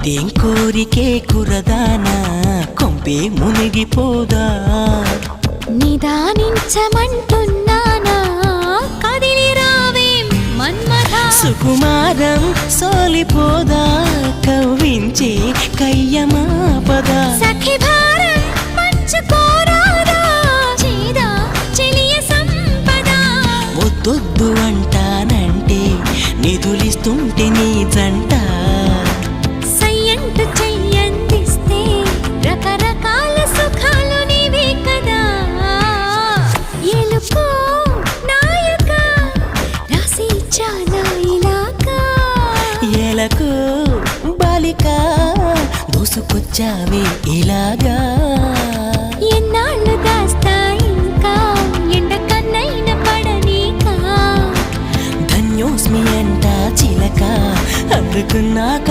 ఇదేం కోరికే కురదానా కొంపే మునిగిపోదా నిదానించమంటున్నానా కదిలి రావేం మన్మథా సుకుమారం సోలిపోదా కవ్వించే కయ్యమాపదా సఖి భారం పంచుకోరాదా చేదా చెలియ సంపద వద్దొద్దు అంటానంటే నిధులిస్తుంటే నీ జంట సయ్యంటు చెయ్యందిస్తే రకరకాల సుఖాలు నీవే కదా ఎలుకో నాయక రాసి చాలా ఇలాగా ఎలకు బాలిక దూసుకొచ్చావే ఇలాగా ఎన్నాళ్ళు దాస్తా ఇంకా ఎండ కన్నైన పడనీకా ధన్యోస్మి అంట చిలక అందుకున్నాక